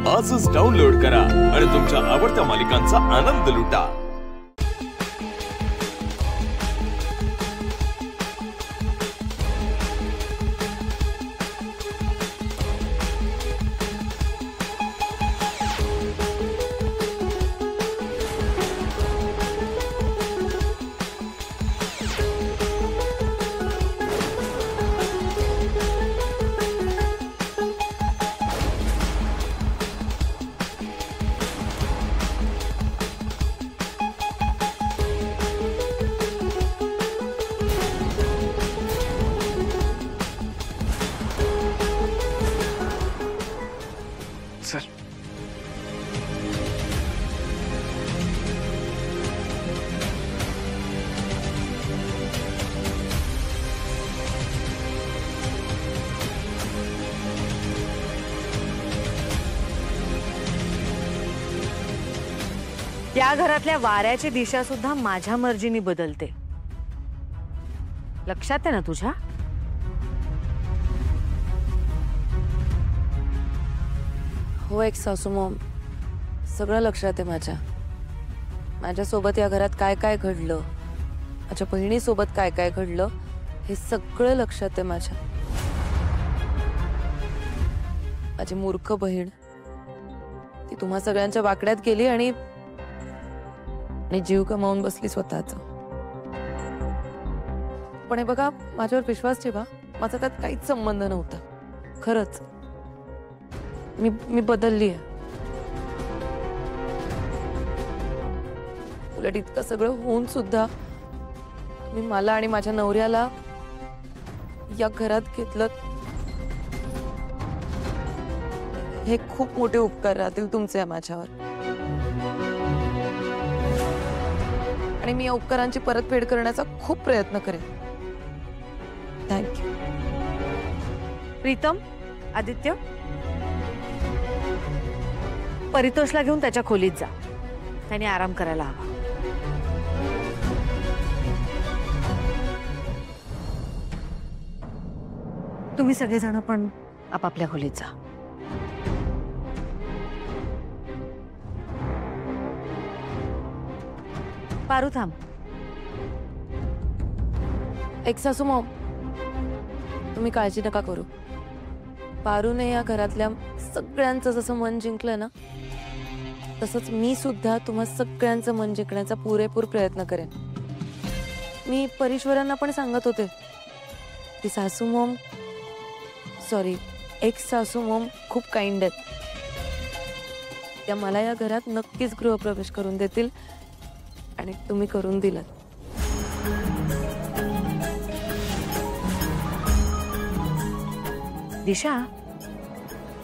आजच डाउनलोड करा आणि तुमच्या आवडत्या मालिकांचा आनंद लुटा। सर त्या घरातल्या वाऱ्याची दिशा सुद्धा माझ्या मर्जीने बदलते। लक्षात आहे ना तुझ्या? हो एक सासू मॉम, सगळं लक्षात आहे माझ्यासोबत या घरात काय काय घडलं, माझ्या बहिणीसोबत काय काय घडलं, हे सगळं लक्षात आहे माझी मूर्ख बहीण ती तुम्हा सगळ्यांच्या वाकड्यात गेली आणि जीव गमावून बसली स्वतःचा। पण हे बघा, माझ्यावर विश्वास ठेवा, माझा त्यात काहीच संबंध नव्हता। खरंच मी बदलली आहे। उलट इतकं सगळं होऊन सुद्धा मी मला आणि माझ्या नवऱ्याला या घरात घेतलं, हे खूप मोठे उपकार राहतील तुमचे माझ्यावर। आणि मी या उपकारांची परतफेड करण्याचा खूप प्रयत्न करेन। थँक्यू। प्रीतम, आदित्य, परितोषला घेऊन त्याच्या खोलीत जा, त्याने आराम करायला हवा। तुम्ही सगळेजण पण आपापल्या खोलीत जा। पारू थांब। एक सासू मॉम, तुम्ही काळजी नका करू। पारूने या घरातल्या सगळ्यांचं जसं मन जिंकलं ना, तसंच मी सुद्धा तुम्हा सगळ्यांचं मन जिंकण्याचा पुरेपूर प्रयत्न करेन। मी परीश्वरांना पण सांगत होते की सासू मॉम, सॉरी, एक सासू मॉम खूप काइंड आहेत। त्या मला या घरात नक्कीच गृहप्रवेश करून देतील आणि तुम्ही करून दिलात। दिशा,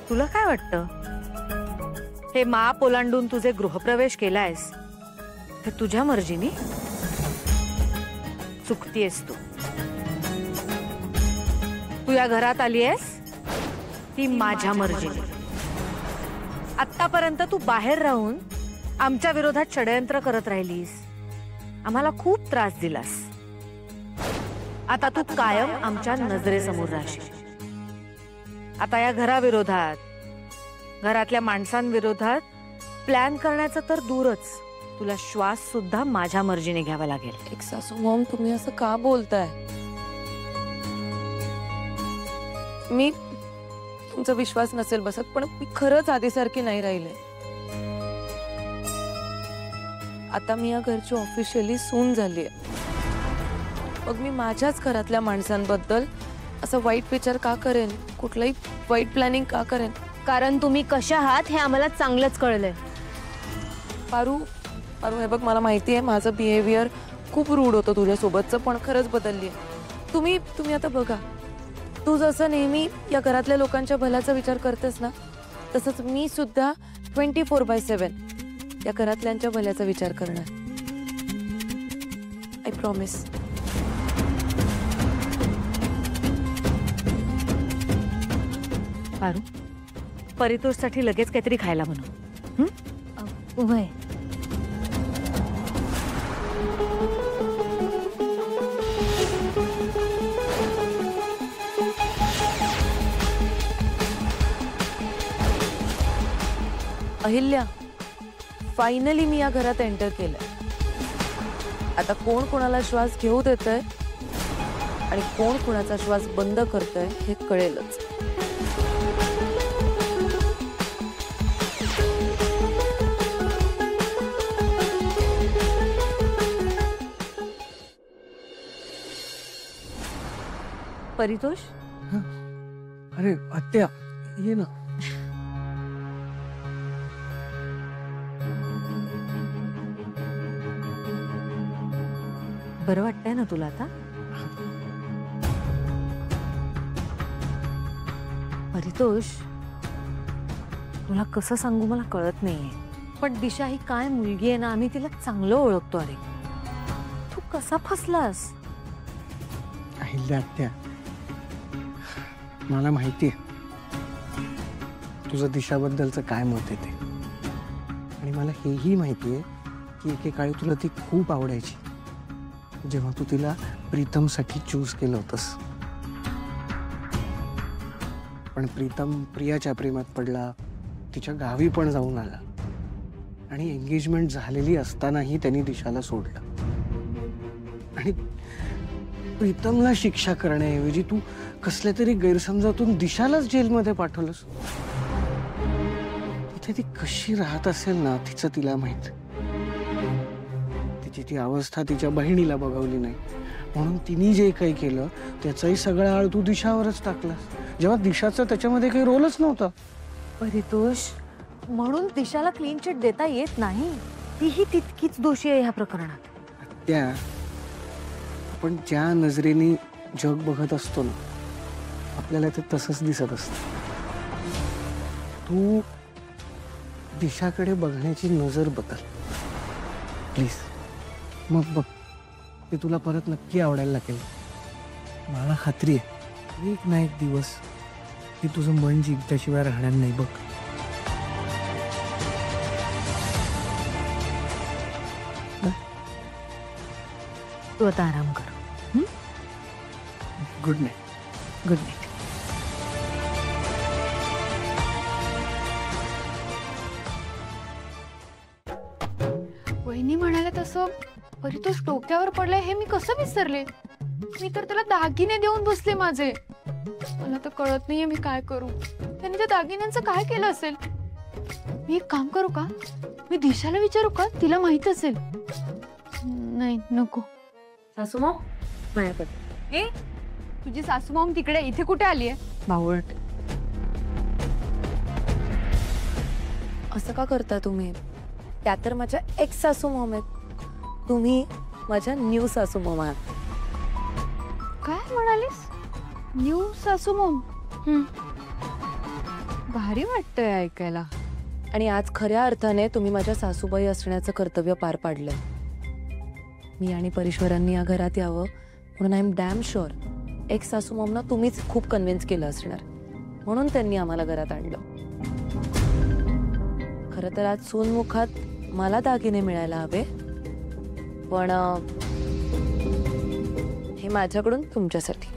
तुला काय वाटतं? हे माप ओलांडून तुझे गृहप्रवेश केलायस हे तुझ्या मर्जीने? चुकतीयस तू या घरात आली आहेस ती माझ्या मर्जीने। आतापर्यंत तू बाहेर राहून आमच्या विरोधात षडयंत्र करत राहिलीस, आम्हाला खूप त्रास दिलास। आता तू कायम आमच्या नजरेसमोर राहशील। आता या घराविरोधात, घरातल्या माणसांविरोधात प्लॅन करण्याचं तर दूरच, तुला श्वास सुद्धा माझ्या मर्जीने घ्यावा लागेल। एक सासू मॉम, तुम्ही असं का बोलताय? मी तुमचा विश्वास नसेल बसत, पण मी खरंच आधीसारखी नाही राहिले। आता मी या घरची ऑफिशियली सून झाली आहे। मग मी माझ्याच घरातल्या माणसांबद्दल असं वाईट विचार का करेन, कुठलाही वाईट प्लॅनिंग का करेन? कारण तुम्ही कशा आहात हे आम्हाला चांगलंच कळलंय। पारू, हे बघ, मला माहिती आहे माझं बिहेवियर खूप रूड होतं तुझ्यासोबतचं, पण खरंच बदलली आहे। तुम्ही आता बघा, तू जसं नेहमी या घरातल्या लोकांच्या भल्याचा विचार करतेस ना, तसंच मी सुद्धा 24/7 या घरातल्यांच्या भल्याचा विचार करणार। I promise. पारू, परितोषसाठी लगेच काहीतरी खायला बनव। उभय अहिल्या, फायनली मी या घरात एंटर केलंय. आता कोण कोणाला श्वास घेऊ देतंय आणि कोण कोणाचा श्वास बंद करतोय हे कळेलच. परितोष, अरे आत्या ये ना. बरं वाटतंय ना तुला आता? परितोष, तुला कसं सांगू मला कळत नाहीये, पण दिशा ही काय मुलगी आहे ना, आम्ही तिला चांगलं ओळखतो. अरे तू कसा फसलास? अहिल्या आत्या, मला माहिती आहे तुझं दिशाबद्दलचं काय मत आहे ते, आणि मला हेही माहिती आहे की एकेकाळी तुला ती खूप आवडायची जेव्हा तू तिला प्रीतमसाठी चूज केलं होतंस. पण प्रीतम प्रियाच्या प्रेमात पडला, तिच्या गावी पण जाऊन आला, आणि एंगेजमेंट झालेली असतानाही त्यांनी दिशाला सोडलं. आणि प्रीतमला शिक्षा करण्याऐवजी तू कसल्या तरी गैरसमजातून दिशालाच जेलमध्ये पाठवलंस. तिथे ती कशी राहत असेल ना, तिचं तिला माहित. तिची ती अवस्था तिच्या बहिणीला बघवली नाही, म्हणून तिने जे काही केलं त्याचाही सगळा आळ तू दिशावरच टाकलास, जेव्हा दिशाचा त्याच्यामध्ये काही रोलच नव्हता. परितोष, म्हणून दिशाला क्लीन चिट देता येत नाही. तीही तितकीच दोषी आहे ह्या प्रकरणात. त्या आपण ज्या नजरेने जग बघत असतो ना, आपल्याला ते तसंच दिसत असतं. तू दिशाकडे बघण्याची नजर बदल प्लीज. मग बघ, ते तुला परत नक्की आवडायला लागेल. मला खात्री आहे एक ना एक दिवस ती तुझं मन जिंकल्याशिवाय राहणार नाही. बघ, तू आता आराम कर. Good night. Good night. वहिनी म्हणाले तसं परितोष डोक्यावर पडलाय हे मी कसं विसरले. मी तर त्याला दागिने देऊन बसले माझे. मला तर कळत नाहीये मी काय करू. त्याने त्या दागिन्यांचं काय केलं असेल. मी एक काम करू का, मी दिशाला विचारू का, तिला माहित असेल. नाही नको. सासूमा, माझ्याकडे. ए, तुझी सासूमाम तिकडे, इथे कुठे आलीये. बावळट. असं का करता तुम्ही? त्या तर माझ्या एक्स सासू मॉम आहेत, तुम्ही माझ्या न्यू सासू मॉम आहात. काय म्हणालीस? न्यू सासूमाम? भारी वाटतंय ऐकायला. आणि आज खऱ्या अर्थाने तुम्ही माझ्या सासूबाई असण्याचं कर्तव्य पार पाडलंय. मी आणि परीश्वरांनी या घरात यावं म्हणून I am damn sure x सासू मॉमना तुम्हीच खूप कन्व्हिन्स केलं असणार, म्हणून त्यांनी आम्हाला घरात आणलं. खरं तर आज सोनमुखात मला दागिने मिळायला हवे, पण हे माझ्याकडून तुमच्यासाठी.